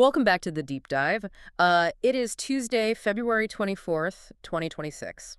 Welcome back to the deep dive. It is Tuesday, February 24th, 2026.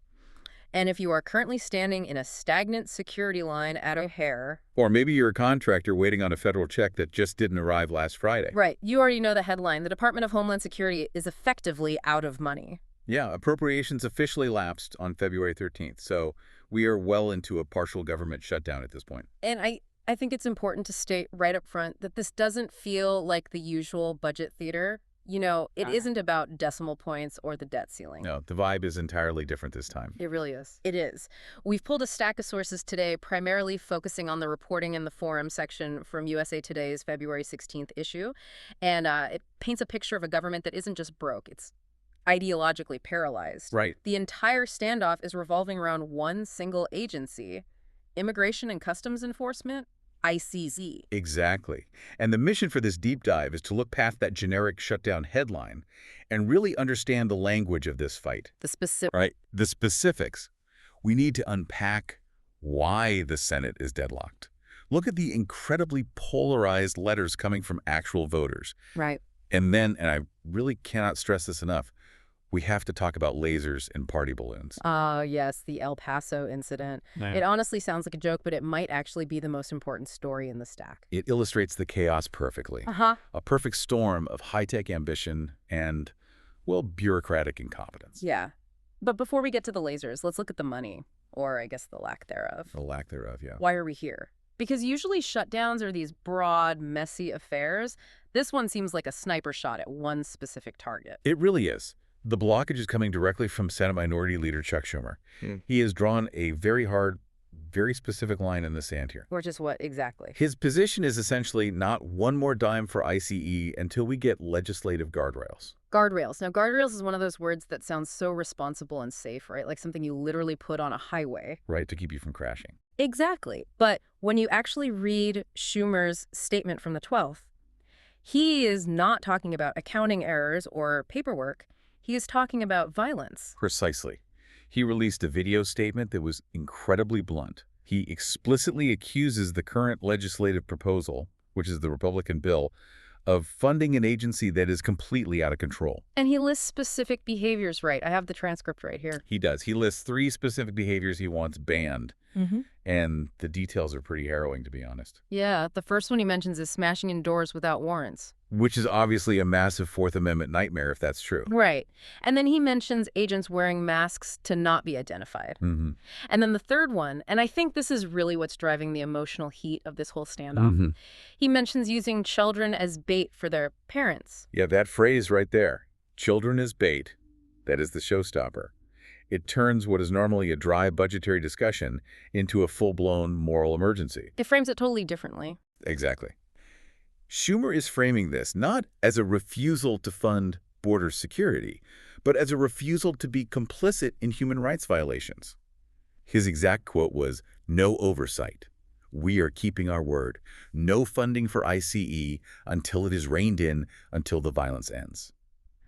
And if you are currently standing in a stagnant security line at O'Hare, Or maybe you're a contractor waiting on a federal check that just didn't arrive last Friday. right, you already know the headline. The Department of Homeland Security is effectively out of money. Yeah, appropriations officially lapsed on February 13th, so we are well into a partial government shutdown at this point. And I think it's important to state right up front that this doesn't feel like the usual budget theater. It isn't about decimal points or the debt ceiling. No, the vibe is entirely different this time. It really is. It is. We've pulled a stack of sources today, primarily focusing on the reporting in the forum section from USA Today's February 16th issue. And it paints a picture of a government that isn't just broke, it's ideologically paralyzed. Right. The entire standoff is revolving around one single agency, Immigration and Customs Enforcement, ICZ. Exactly. And the mission for this deep dive is to look past that generic shutdown headline and really understand the language of this fight. The specific. Right. The specifics. We need to unpack why the Senate is deadlocked. Look at the incredibly polarized letters coming from actual voters. Right. And I really cannot stress this enough, we have to talk about lasers and party balloons. Yes, the El Paso incident. Yeah. It honestly sounds like a joke, but it might actually be the most important story in the stack. It illustrates the chaos perfectly. Uh-huh. A perfect storm of high-tech ambition and, well, bureaucratic incompetence. Yeah. But before we get to the lasers, let's look at the money, or I guess the lack thereof. The lack thereof, yeah. Why are we here? Because usually shutdowns are these broad, messy affairs. This one seems like a sniper shot at one specific target. It really is. The blockage is coming directly from Senate Minority Leader Chuck Schumer. He has drawn a very hard, very specific line in the sand here. Or just what exactly? His position is essentially not one more dime for ICE until we get legislative guardrails. Guardrails. Now, guardrails is one of those words that sounds so responsible and safe, right? Like something you literally put on a highway. Right, to keep you from crashing. Exactly. But when you actually read Schumer's statement from the 12th, he is not talking about accounting errors or paperwork. He is talking about violence. Precisely. He released a video statement that was incredibly blunt. He explicitly accuses the current legislative proposal, which is the Republican bill, of funding an agency that is completely out of control. And he lists specific behaviors, right? I have the transcript right here. He does. He lists 3 specific behaviors he wants banned. And the details are pretty harrowing, to be honest. Yeah, the first one he mentions is smashing in doors without warrants. Which is obviously a massive Fourth Amendment nightmare if that's true. Right. And then he mentions agents wearing masks to not be identified. And then the third one, and I think this is really what's driving the emotional heat of this whole standoff, he mentions using children as bait for their parents. Yeah, that phrase right there, children as bait, that is the showstopper. It turns what is normally a dry budgetary discussion into a full-blown moral emergency. It frames it totally differently. Exactly. Schumer is framing this not as a refusal to fund border security, but as a refusal to be complicit in human rights violations. His exact quote was, "No oversight. We are keeping our word. No funding for ICE until it is reined in, until the violence ends."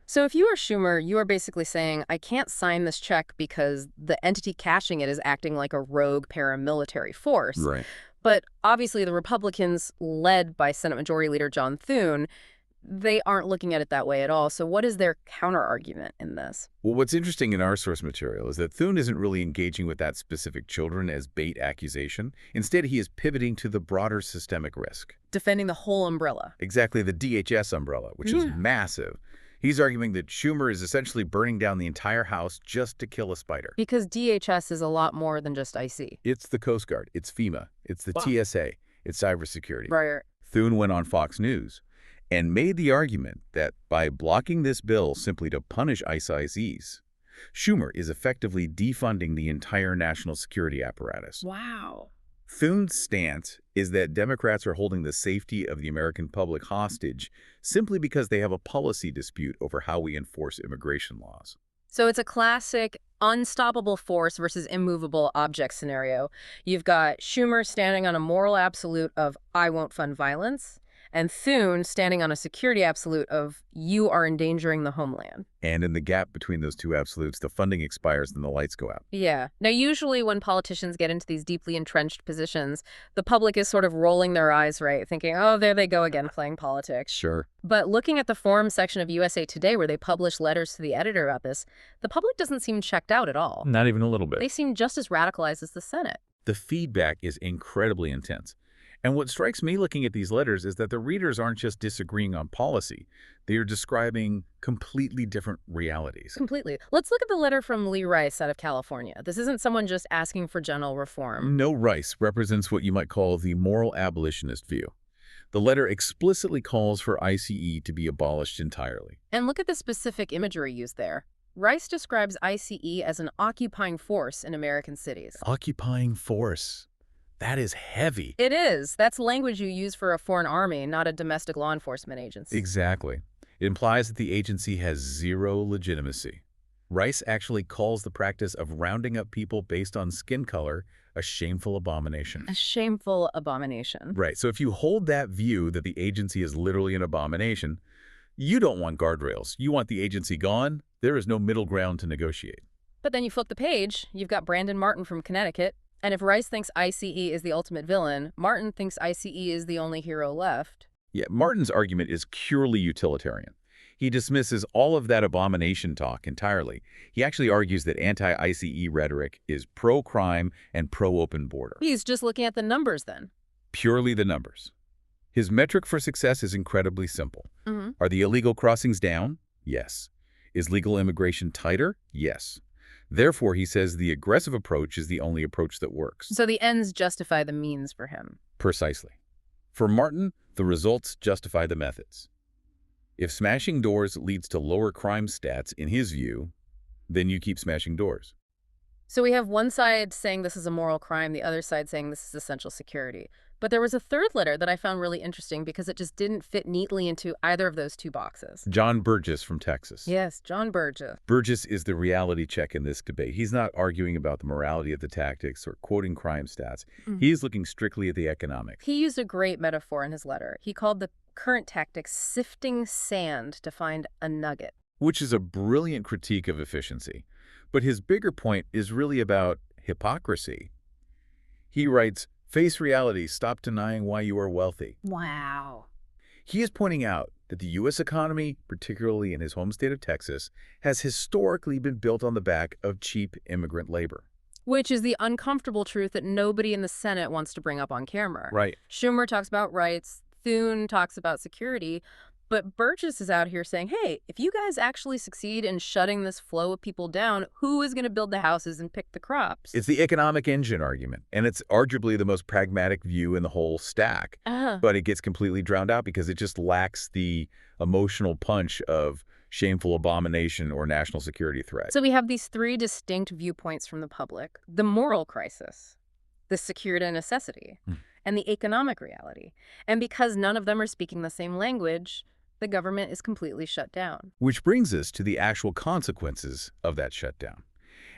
So if you are Schumer, you are basically saying, I can't sign this check because the entity cashing it is acting like a rogue paramilitary force. Right. But obviously the Republicans, led by Senate Majority Leader John Thune, they aren't looking at it that way at all. So what is their counter-argument in this? Well, what's interesting in our source material is that Thune isn't really engaging with that specific children as bait accusation. Instead, he is pivoting to the broader systemic risk. Defending the whole umbrella. Exactly, the DHS umbrella, which is massive. He's arguing that Schumer is essentially burning down the entire house just to kill a spider. Because DHS is a lot more than just IC. It's the Coast Guard, it's FEMA, it's the TSA, it's cybersecurity. Right. Thune went on Fox News and made the argument that by blocking this bill simply to punish ICEs, Schumer is effectively defunding the entire national security apparatus. Wow. Thune's stance is that Democrats are holding the safety of the American public hostage simply because they have a policy dispute over how we enforce immigration laws. So it's a classic unstoppable force versus immovable object scenario. You've got Schumer standing on a moral absolute of I won't fund violence, and Thune standing on a security absolute of "you are endangering the homeland." And in the gap between those two absolutes, the funding expires and the lights go out. Yeah. Now, usually when politicians get into these deeply entrenched positions, the public is sort of rolling their eyes, right? Thinking, oh, there they go again, playing politics. Sure. But looking at the forum section of USA Today, where they publish letters to the editor about this, the public doesn't seem checked out at all. Not even a little bit. They seem just as radicalized as the Senate. The feedback is incredibly intense. And what strikes me looking at these letters is that the readers aren't just disagreeing on policy. They are describing completely different realities. Completely. Let's look at the letter from Lee Rice out of California. This isn't someone just asking for general reform. No, Rice represents what you might call the moral abolitionist view. The letter explicitly calls for ICE to be abolished entirely. And look at the specific imagery used there. Rice describes ICE as an occupying force in American cities. Occupying force. That is heavy. It is. That's language you use for a foreign army, not a domestic law enforcement agency. Exactly. It implies that the agency has zero legitimacy. Rice actually calls the practice of rounding up people based on skin color a shameful abomination. A shameful abomination. Right. So if you hold that view that the agency is literally an abomination, you don't want guardrails. You want the agency gone. There is no middle ground to negotiate. But then you flip the page, you've got Brandon Martin from Connecticut, and if Rice thinks ICE is the ultimate villain, Martin thinks ICE is the only hero left. Yeah, Martin's argument is purely utilitarian. He dismisses all of that abomination talk entirely. He actually argues that anti-ICE rhetoric is pro-crime and pro-open border. He's just looking at the numbers then. Purely the numbers. His metric for success is incredibly simple. Mm-hmm. Are the illegal crossings down? Yes. Is legal immigration tighter? Yes. Therefore, he says the aggressive approach is the only approach that works. So the ends justify the means for him. Precisely. For Martin, the results justify the methods. If smashing doors leads to lower crime stats, in his view, then you keep smashing doors. So we have one side saying this is a moral crime, the other side saying this is essential security. But there was a third letter that I found really interesting because it just didn't fit neatly into either of those two boxes. John Burgess from Texas. Yes, John Burgess. Burgess is the reality check in this debate. He's not arguing about the morality of the tactics or quoting crime stats. He's looking strictly at the economics. He used a great metaphor in his letter. He called the current tactics sifting sand to find a nugget. Which is a brilliant critique of efficiency. But his bigger point is really about hypocrisy. He writes, "Face reality, stop denying why you are wealthy." Wow. He is pointing out that the U.S. economy, particularly in his home state of Texas, has historically been built on the back of cheap immigrant labor. Which is the uncomfortable truth that nobody in the Senate wants to bring up on camera. Right. Schumer talks about rights, Thune talks about security, but Burgess is out here saying, hey, if you guys actually succeed in shutting this flow of people down, who is going to build the houses and pick the crops? It's the economic engine argument, and it's arguably the most pragmatic view in the whole stack. But it gets completely drowned out because it just lacks the emotional punch of shameful abomination or national security threat. So we have these three distinct viewpoints from the public: the moral crisis, the security necessity, and the economic reality. And because none of them are speaking the same language, the government is completely shut down. Which brings us to the actual consequences of that shutdown.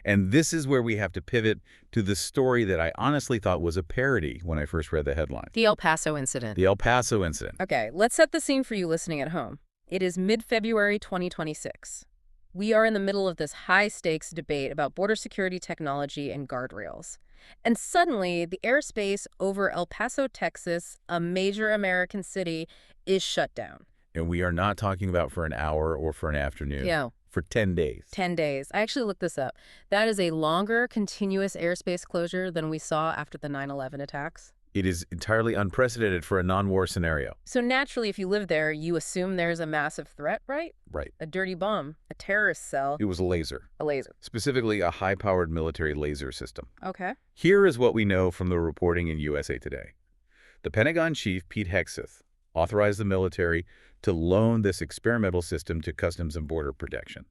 And this is where we have to pivot to the story that I honestly thought was a parody when I first read the headline. The El Paso incident. The El Paso incident. Okay, let's set the scene for you listening at home. It is mid-February 2026. We are in the middle of this high-stakes debate about border security technology and guardrails. And suddenly, the airspace over El Paso, Texas, a major American city, is shut down. And we are not talking about for an hour or for an afternoon. Yeah. For 10 days. 10 days. I actually looked this up. That is a longer, continuous airspace closure than we saw after the 9/11 attacks. It is entirely unprecedented for a non-war scenario. So naturally, if you live there, you assume there's a massive threat, right? Right. A dirty bomb, a terrorist cell, It was a laser. a laser. Specifically, a high-powered military laser system. Okay. Here is what we know from the reporting in USA Today. The Pentagon chief, Pete Hegseth, authorized the military to loan this experimental system to Customs and Border Protection,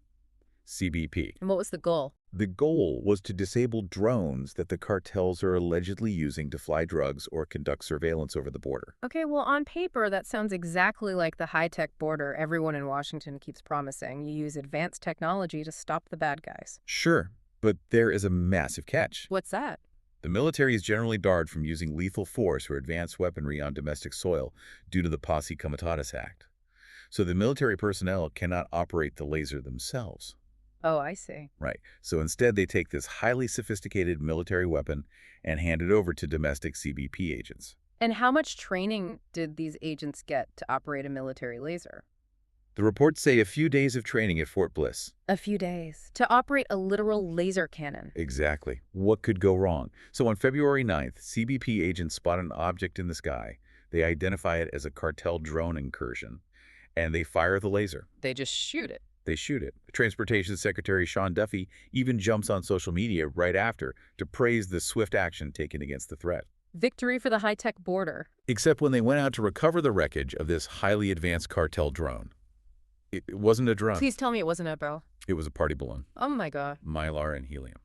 CBP. And what was the goal? The goal was to disable drones that the cartels are allegedly using to fly drugs or conduct surveillance over the border. Okay, well, on paper, that sounds exactly like the high-tech border everyone in Washington keeps promising. You use advanced technology to stop the bad guys. Sure, but there is a massive catch. What's that? The military is generally barred from using lethal force or advanced weaponry on domestic soil due to the Posse Comitatus Act. So the military personnel cannot operate the laser themselves. Oh, I see. Right. So instead, they take this highly sophisticated military weapon and hand it over to domestic CBP agents. And how much training did these agents get to operate a military laser? The reports say a few days of training at Fort Bliss. A few days. To operate a literal laser cannon. Exactly. What could go wrong? So on February 9th, CBP agents spot an object in the sky. They identify it as a cartel drone incursion, and they fire the laser. They just shoot it. They shoot it. Transportation Secretary Sean Duffy even jumps on social media right after to praise the swift action taken against the threat. Victory for the high-tech border. Except when they went out to recover the wreckage of this highly advanced cartel drone. It wasn't a drone. Please tell me it wasn't a bow. It was a party balloon. Oh my God. Mylar and helium.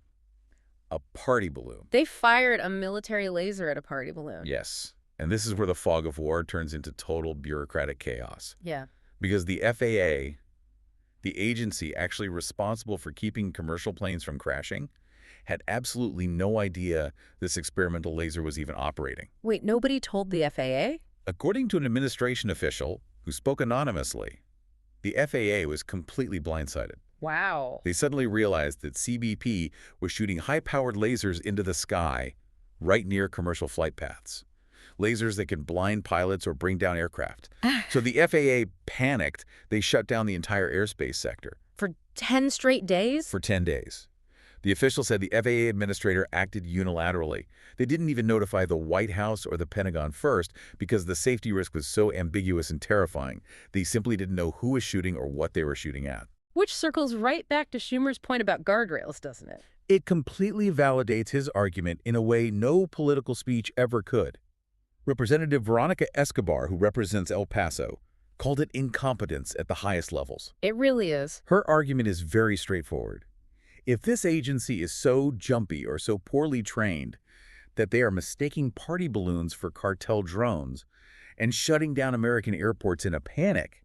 A party balloon. They fired a military laser at a party balloon. Yes. And this is where the fog of war turns into total bureaucratic chaos. Yeah. Because the FAA, the agency actually responsible for keeping commercial planes from crashing, had absolutely no idea this experimental laser was even operating. Wait, nobody told the FAA? According to an administration official who spoke anonymously, the FAA was completely blindsided. Wow. They suddenly realized that CBP was shooting high-powered lasers into the sky right near commercial flight paths. Lasers that can blind pilots or bring down aircraft. So the FAA panicked. They shut down the entire airspace sector. For 10 straight days? For 10 days. The official said the FAA administrator acted unilaterally. They didn't even notify the White House or the Pentagon first because the safety risk was so ambiguous and terrifying. They simply didn't know who was shooting or what they were shooting at. Which circles right back to Schumer's point about guardrails, doesn't it? It completely validates his argument in a way no political speech ever could. Representative Veronica Escobar, who represents El Paso, called it incompetence at the highest levels. It really is. Her argument is very straightforward. If this agency is so jumpy or so poorly trained that they are mistaking party balloons for cartel drones and shutting down American airports in a panic,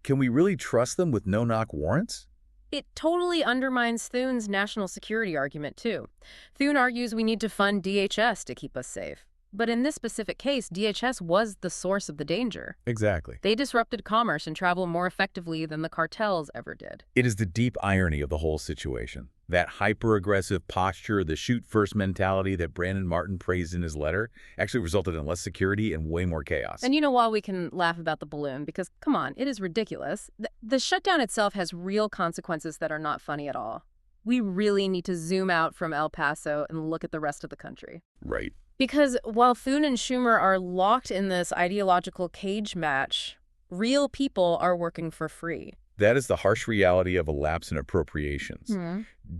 can we really trust them with no-knock warrants? It totally undermines Thune's national security argument, too. Thune argues we need to fund DHS to keep us safe. But in this specific case, DHS was the source of the danger. Exactly. They disrupted commerce and travel more effectively than the cartels ever did. It is the deep irony of the whole situation. That hyper-aggressive posture, the shoot-first mentality that Brandon Martin praised in his letter, actually resulted in less security and way more chaos. And you know, while we can laugh about the balloon, because, come on, it is ridiculous, the shutdown itself has real consequences that are not funny at all. We really need to zoom out from El Paso and look at the rest of the country. Right. Because while Thune and Schumer are locked in this ideological cage match, real people are working for free. That is the harsh reality of a lapse in appropriations.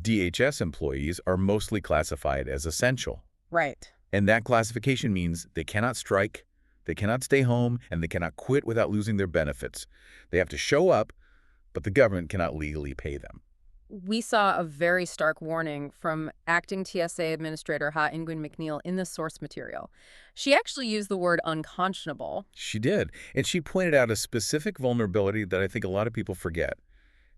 DHS employees are mostly classified as essential. Right. And that classification means they cannot strike, they cannot stay home, and they cannot quit without losing their benefits. They have to show up, but the government cannot legally pay them. We saw a very stark warning from acting TSA Administrator Ha Nguyen McNeil in the source material. She actually used the word unconscionable. She did, and she pointed out a specific vulnerability that I think a lot of people forget.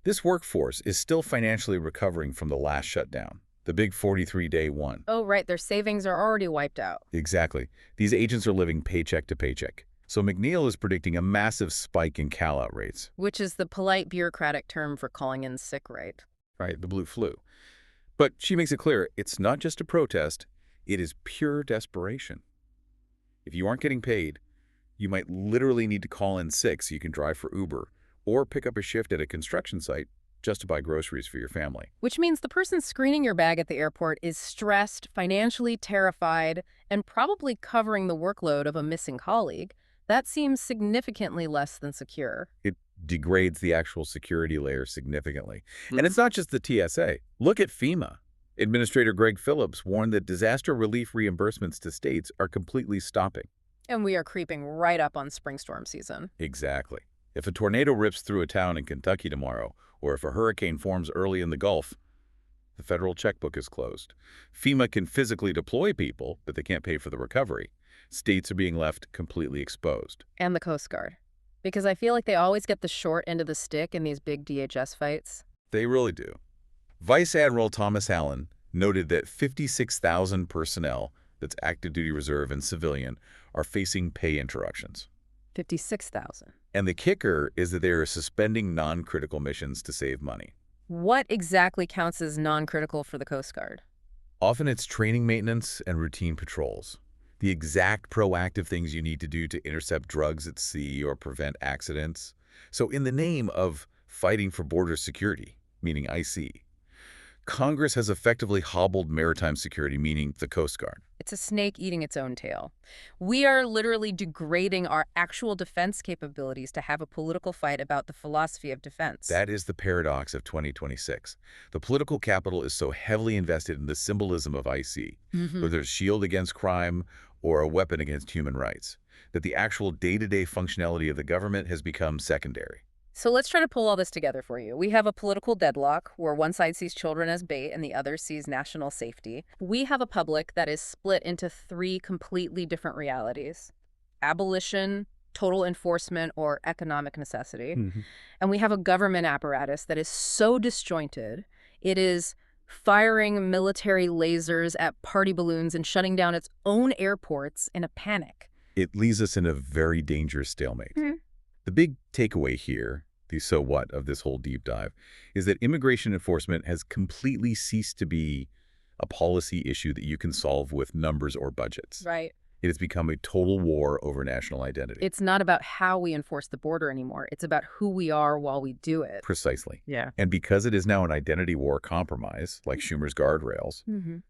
This workforce is still financially recovering from the last shutdown, the big 43-day one. Oh, right. Their savings are already wiped out. Exactly. These agents are living paycheck to paycheck. So McNeil is predicting a massive spike in call-out rates. Which is the polite bureaucratic term for calling in sick, right? Right, the blue flu. But she makes it clear it's not just a protest, it is pure desperation. If you aren't getting paid, you might literally need to call in sick so you can drive for Uber or pick up a shift at a construction site just to buy groceries for your family. Which means the person screening your bag at the airport is stressed, financially terrified, and probably covering the workload of a missing colleague. That seems significantly less than secure. It degrades the actual security layer significantly. And it's not just the TSA. Look at FEMA. Administrator Greg Phillips warned that disaster relief reimbursements to states are completely stopping. And we are creeping right up on spring storm season. Exactly. If a tornado rips through a town in Kentucky tomorrow, or if a hurricane forms early in the Gulf, the federal checkbook is closed. FEMA can physically deploy people, but they can't pay for the recovery. States are being left completely exposed. And the Coast Guard. Because I feel like they always get the short end of the stick in these big DHS fights. They really do. Vice Admiral Thomas Allen, noted that 56,000 personnel, that's active duty reserve and civilian, are facing pay interruptions. 56,000. And the kicker is that they are suspending non-critical missions to save money. What exactly counts as non-critical for the Coast Guard? Often it's training maintenance and routine patrols. The exact proactive things you need to do to intercept drugs at sea or prevent accidents. So in the name of fighting for border security, meaning IC, Congress has effectively hobbled maritime security, meaning the Coast Guard. It's a snake eating its own tail. We are literally degrading our actual defense capabilities to have a political fight about the philosophy of defense. That is the paradox of 2026. The political capital is so heavily invested in the symbolism of IC, whether it's shield against crime or a weapon against human rights, that the actual day-to-day functionality of the government has become secondary. So let's try to pull all this together for you. We have a political deadlock where one side sees children as bait and the other sees national safety. We have a public that is split into three completely different realities: abolition, total enforcement, or economic necessity. And we have a government apparatus that is so disjointed, it is firing military lasers at party balloons and shutting down its own airports in a panic. It leaves us in a very dangerous stalemate. The big takeaway here, the so what of this whole deep dive, is that immigration enforcement has completely ceased to be a policy issue that you can solve with numbers or budgets. Right. It has become a total war over national identity. It's not about how we enforce the border anymore. It's about who we are while we do it. Precisely. Yeah. And because it is now an identity war compromise, like Schumer's guardrails,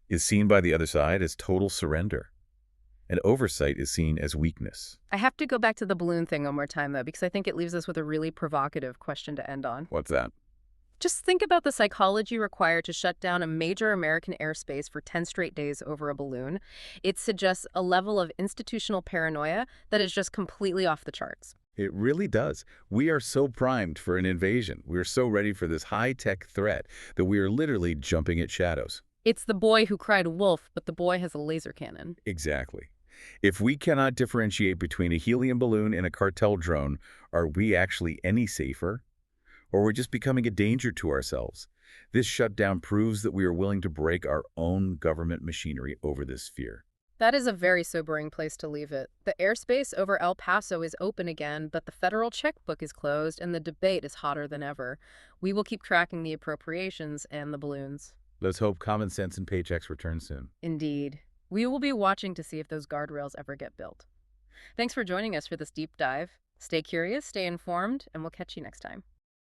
is seen by the other side as total surrender. And oversight is seen as weakness. I have to go back to the balloon thing one more time, though, because I think it leaves us with a really provocative question to end on. What's that? Just think about the psychology required to shut down a major American airspace for 10 straight days over a balloon. It suggests a level of institutional paranoia that is just completely off the charts. It really does. We are so primed for an invasion. We are so ready for this high-tech threat that we are literally jumping at shadows. It's the boy who cried wolf, but the boy has a laser cannon. Exactly. If we cannot differentiate between a helium balloon and a cartel drone, are we actually any safer? Or we're just becoming a danger to ourselves? This shutdown proves that we are willing to break our own government machinery over this fear. That is a very sobering place to leave it. The airspace over El Paso is open again, but the federal checkbook is closed and the debate is hotter than ever. We will keep tracking the appropriations and the balloons. Let's hope common sense and paychecks return soon. Indeed. We will be watching to see if those guardrails ever get built. Thanks for joining us for this deep dive. Stay curious, stay informed, and we'll catch you next time.